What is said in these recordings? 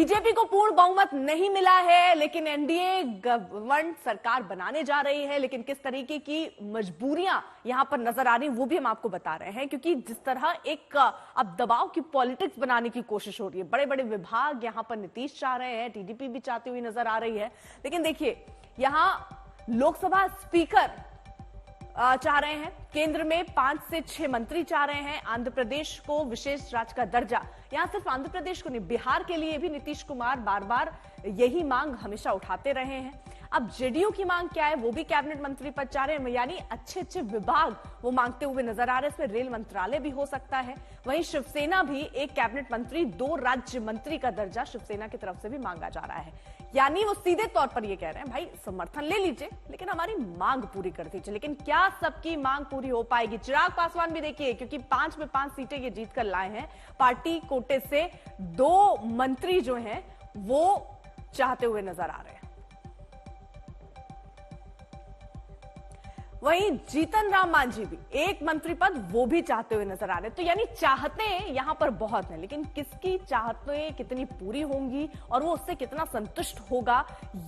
BJP को पूर्ण बहुमत नहीं मिला है, लेकिन एनडीए गवर्नमेंट सरकार बनाने जा रही है। लेकिन किस तरीके की मजबूरियां यहां पर नजर आ रही वो भी हम आपको बता रहे हैं, क्योंकि जिस तरह एक अब दबाव की पॉलिटिक्स बनाने की कोशिश हो रही है, बड़े बड़े विभाग यहां पर नीतीश चाह रहे हैं, टीडीपी भी चाहती हुई नजर आ रही है। लेकिन देखिए, यहां लोकसभा स्पीकर चाह रहे हैं, केंद्र में 5 से 6 मंत्री चाह रहे हैं, आंध्र प्रदेश को विशेष राज्य का दर्जा। यहां सिर्फ आंध्र प्रदेश को नहीं, बिहार के लिए भी नीतीश कुमार बार बार यही मांग हमेशा उठाते रहे हैं। अब जेडीयू की मांग क्या है, वो भी कैबिनेट मंत्री पद चाह रहे हैं, यानी अच्छे अच्छे विभाग वो मांगते हुए नजर आ रहे हैं। इसमें रेल मंत्रालय भी हो सकता है। वहीं शिवसेना भी एक कैबिनेट मंत्री, 2 राज्य मंत्री का दर्जा शिवसेना की तरफ से भी मांगा जा रहा है। यानी वो सीधे तौर पर ये कह रहे हैं, भाई समर्थन ले लीजिए लेकिन हमारी मांग पूरी कर दीजिए। लेकिन क्या सबकी मांग पूरी हो पाएगी? चिराग पासवान भी देखिए, क्योंकि 5 में 5 सीटें ये जीत कर लाए हैं, पार्टी कोटे से 2 मंत्री जो हैं वो चाहते हुए नजर आ रहे हैं। वहीं जीतन राम मांझी भी एक मंत्री पद वो भी चाहते हुए नजर आ रहे हैं। तो यानी चाहते यहां पर बहुत हैं, लेकिन किसकी चाहतें कितनी पूरी होंगी और वो उससे कितना संतुष्ट होगा,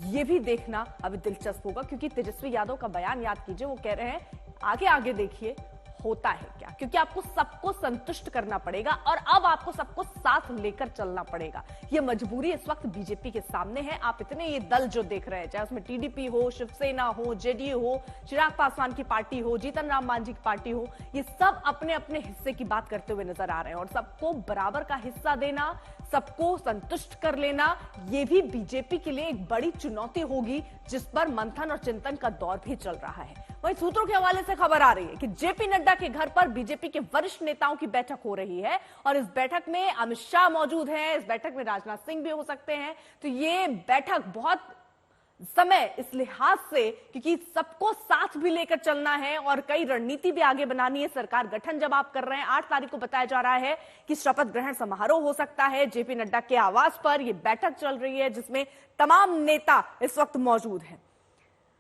ये भी देखना अभी दिलचस्प होगा। क्योंकि तेजस्वी यादव का बयान याद कीजिए, वो कह रहे हैं आगे आगे देखिए होता है क्या, क्योंकि आपको सबको संतुष्ट करना पड़ेगा और अब आपको सबको साथ लेकर चलना पड़ेगा। यह मजबूरी इस वक्त बीजेपी के सामने है। आप इतने ये दल जो देख रहे हैं, चाहे उसमें टीडीपी हो, शिवसेना हो, जेडीयू हो, चिराग पासवान की पार्टी हो, जीतन राम मांझी की पार्टी हो, ये सब अपने अपने हिस्से की बात करते हुए नजर आ रहे हैं। और सबको बराबर का हिस्सा देना, सबको संतुष्ट कर लेना, यह भी बीजेपी के लिए एक बड़ी चुनौती होगी, जिस पर मंथन और चिंतन का दौर भी चल रहा है। वहीं सूत्रों के हवाले से खबर आ रही है कि जेपी नड्डा के घर पर बीजेपी के वरिष्ठ नेताओं की बैठक हो रही है और इस बैठक में अमित शाह मौजूद हैं, इस बैठक में राजनाथ सिंह भी हो सकते हैं। तो ये बैठक बहुत समय इस लिहाज से, क्योंकि सबको साथ भी लेकर चलना है और कई रणनीति भी आगे बनानी है। सरकार गठन जब आप कर रहे हैं, 8 तारीख को बताया जा रहा है कि शपथ ग्रहण समारोह हो सकता है जेपी नड्डा के आवास पर। यह बैठक चल रही है जिसमें तमाम नेता इस वक्त मौजूद हैं।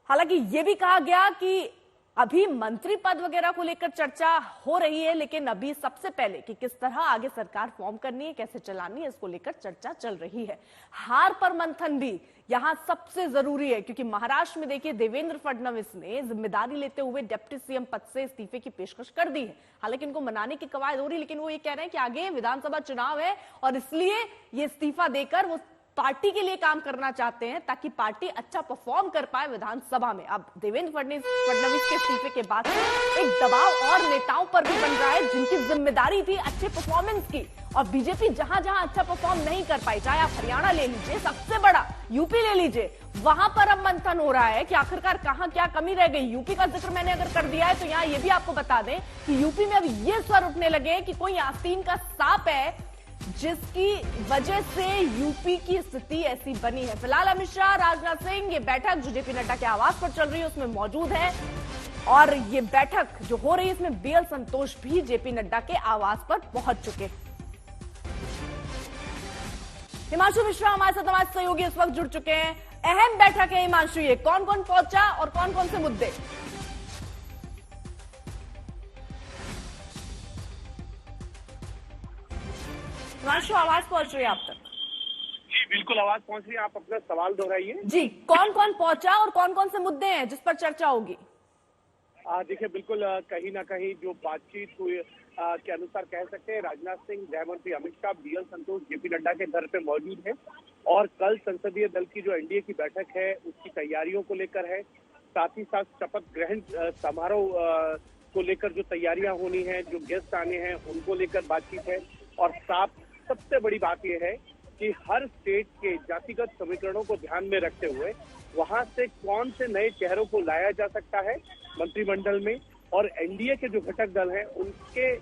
हालांकि यह भी कहा गया कि अभी मंत्री पद वगैरह को लेकर चर्चा हो रही है, लेकिन अभी सबसे पहले कि किस तरह आगे सरकार फॉर्म करनी है, कैसे चलानी है, इसको लेकर चर्चा चल रही है। हार पर मंथन भी यहां सबसे जरूरी है, क्योंकि महाराष्ट्र में देखिए देवेंद्र फडणवीस ने जिम्मेदारी लेते हुए डिप्टी सीएम पद से इस्तीफे की पेशकश कर दी है। हालांकि इनको मनाने की कवायद हो रही है, लेकिन वो ये कह रहे हैं कि आगे विधानसभा चुनाव है और इसलिए ये इस्तीफा देकर वो पार्टी के लिए काम करना चाहते हैं, ताकि पार्टी अच्छा परफॉर्म कर पाए विधानसभा में। अब देवेंद्र फडणवीस के इस्तीफे के बाद एक दबाव और नेताओं पर भी बन रहा है, जिनकी जिम्मेदारी थी अच्छे परफॉर्मेंस की। और बीजेपी जहां जहां अच्छा परफॉर्म नहीं कर पाई, चाहे आप हरियाणा ले लीजिए, सबसे बड़ा यूपी ले लीजिए, वहां पर अब मंथन हो रहा है कि आखिरकार कहां क्या कमी रह गई। यूपी का जिक्र मैंने अगर कर दिया है तो यहां ये भी आपको बता दें कि यूपी में अब ये स्वर उठने लगे कि कोई आस्तीन का सांप है, जिसकी वजह से यूपी की स्थिति ऐसी बनी है। फिलहाल अमित शाह, राजनाथ सिंह, ये बैठक जो जेपी नड्डा के आवास पर चल रही है उसमें मौजूद है और ये बैठक जो हो रही है इसमें बीएल संतोष भी जेपी नड्डा के आवास पर पहुंच चुके हैं। हिमांशु मिश्रा हमारे साथ, हमारे सहयोगी इस वक्त जुड़ चुके हैं। अहम बैठक है हिमांशु, ये कौन कौन पहुंचा और कौन कौन से मुद्दे? हिमांशु, आवाज पहुंच रही है आप तक? जी बिल्कुल, आवाज पहुंच रही है। आप अपना सवाल दोहराइए। जी, कौन कौन पहुंचा और कौन कौन से मुद्दे हैं जिस पर चर्चा होगी? देखिए बिल्कुल, कहीं ना कहीं जो बातचीत हुई के अनुसार कह सकते हैं, राजनाथ सिंह, गृह मंत्री अमित शाह, बीएल संतोष जेपी नड्डा के घर पे मौजूद हैं और कल संसदीय दल की जो एनडीए की बैठक है उसकी तैयारियों को लेकर है। साथ ही साथ शपथ ग्रहण समारोह को लेकर जो तैयारियां होनी है, जो गेस्ट आने हैं उनको लेकर बातचीत है। और सबसे बड़ी बात यह है कि हर स्टेट के जातिगत समीकरणों को ध्यान में रखते हुए वहां से कौन से नए चेहरों को लाया जा सकता है मंत्रिमंडल में, और एनडीए के जो घटक दल हैं उनके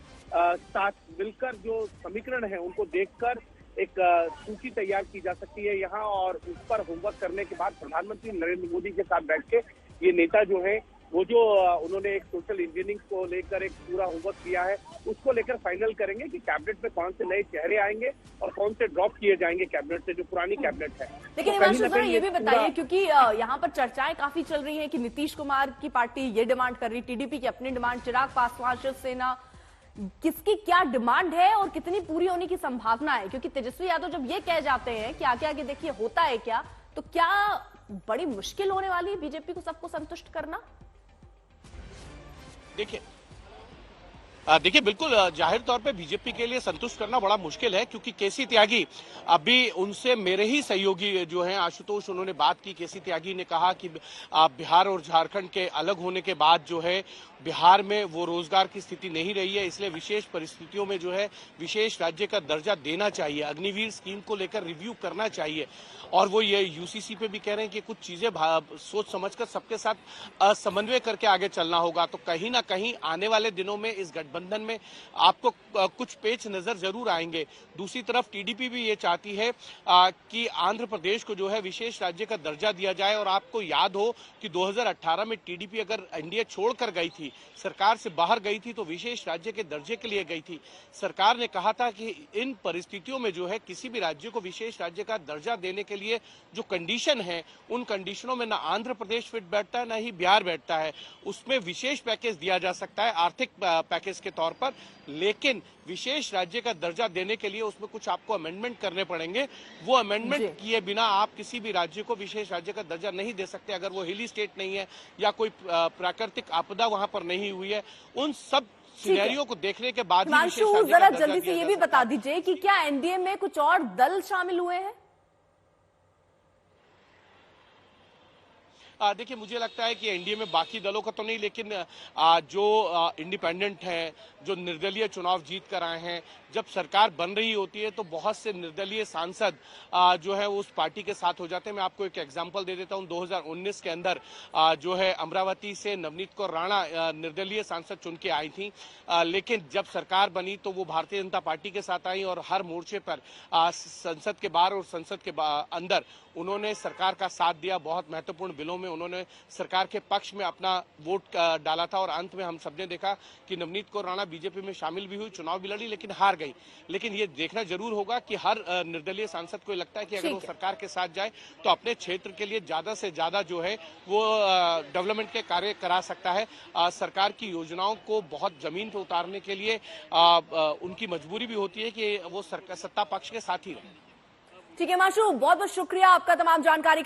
साथ मिलकर जो समीकरण है उनको देखकर एक सूची तैयार की जा सकती है यहाँ। और उस पर होमवर्क करने के बाद प्रधानमंत्री नरेंद्र मोदी के साथ बैठ के ये नेता जो है वो जो उन्होंने एक सोशल इंजीनियरिंग को लेकर एक पूरा होमवर्क किया है उसको लेकर फाइनल करेंगे कि कैबिनेट में कौन से नए चेहरे आएंगे और कौन से ड्रॉप किए जाएंगे कैबिनेट से, जो पुरानी कैबिनेट है। लेकिन हिमांशु सर ये भी बताइए, क्योंकि यहाँ पर चर्चाएं काफी चल रही हैं कि नीतीश कुमार की पार्टी ये डिमांड कर रही, टीडीपी की अपनी डिमांड, चिराग पासवान, शिवसेना, किसकी क्या डिमांड है और कितनी पूरी होने की संभावना है? क्योंकि तेजस्वी यादव जब ये कह जाते हैं कि आगे आगे देखिए होता है क्या, तो क्या बड़ी मुश्किल होने वाली है बीजेपी को सबको संतुष्ट करना? देखिए बिल्कुल जाहिर तौर पे बीजेपी के लिए संतुष्ट करना बड़ा मुश्किल है, क्योंकि केसी त्यागी अभी उनसे मेरे ही सहयोगी जो हैं आशुतोष, उन्होंने बात की। केसी त्यागी ने कहा कि बिहार और झारखंड के अलग होने के बाद जो है बिहार में वो रोजगार की स्थिति नहीं रही है, इसलिए विशेष परिस्थितियों में जो है विशेष राज्य का दर्जा देना चाहिए, अग्निवीर स्कीम को लेकर रिव्यू करना चाहिए। और वो ये यूसीसी पे भी कह रहे हैं कि कुछ चीजें सोच समझकर सबके साथ समन्वय करके आगे चलना होगा। तो कहीं ना कहीं आने वाले दिनों में इस गठबंधन में आपको कुछ पेच नजर जरूर आएंगे। दूसरी तरफ टीडीपी भी ये चाहती है कि आंध्र प्रदेश को जो है विशेष राज्य का दर्जा दिया जाए। और आपको याद हो कि 2018 में टीडीपी अगर एनडीए छोड़कर गई थी, सरकार से बाहर गई थी, तो विशेष राज्य के दर्जे के लिए गई थी। सरकार ने कहा था कि इन परिस्थितियों में जो है किसी भी राज्य को विशेष राज्य का दर्जा देने के लिए जो कंडीशन है, उन कंडीशनों में ना आंध्र प्रदेश फिट बैठता है, ना ही बिहार बैठता है। उसमें विशेष पैकेज दिया जा सकता है आर्थिक पैकेज के तौर पर, लेकिन विशेष राज्य का दर्जा देने के लिए उसमें कुछ आपको अमेंडमेंट करने पड़ेंगे। वो अमेंडमेंट किए बिना आप किसी भी राज्य को विशेष राज्य का दर्जा नहीं दे सकते, अगर वो हिली स्टेट नहीं है या कोई प्राकृतिक आपदा वहां पर नहीं हुई है। उन सब सिनेरियो को देखने के बाद ही विशेष राज्य का जरा दर्जा जल्दी से ये भी बता दीजिए कि क्या एनडीए में कुछ और दल शामिल हुए हैं? देखिए मुझे लगता है कि एनडीए में बाकी दलों का तो नहीं, लेकिन जो इंडिपेंडेंट हैं, जो निर्दलीय चुनाव जीत कर आए हैं, जब सरकार बन रही होती है तो बहुत से निर्दलीय सांसद जो है उस पार्टी के साथ हो जाते हैं। मैं आपको एक एग्जांपल दे देता हूं। 2019 के अंदर जो है अमरावती से नवनीत कौर राणा निर्दलीय सांसद चुन के आई थी, लेकिन जब सरकार बनी तो वो भारतीय जनता पार्टी के साथ आई और हर मोर्चे पर संसद के बाहर और संसद के अंदर उन्होंने सरकार का साथ दिया। बहुत महत्वपूर्ण बिलों में उन्होंने सरकार के पक्ष में अपना वोट डाला था और अंत में हम सबने देखा कि नवनीत कौर राणा बीजेपी में शामिल भी हुई, चुनाव भी लड़ी, लेकिन हार गई। लेकिन ये देखना जरूर होगा कि हर निर्दलीय सांसद को लगता है कि अगर वो सरकार के साथ जाए तो अपने क्षेत्र के लिए ज्यादा से ज्यादा जो है वो डेवलपमेंट के कार्य करा सकता है। सरकार की योजनाओं को बहुत जमीन पर उतारने के लिए उनकी मजबूरी भी होती है कि वो सत्ता पक्ष के साथ ही रहे। ठीक है माशू, बहुत बहुत शुक्रिया आपका तमाम जानकारी के लिए।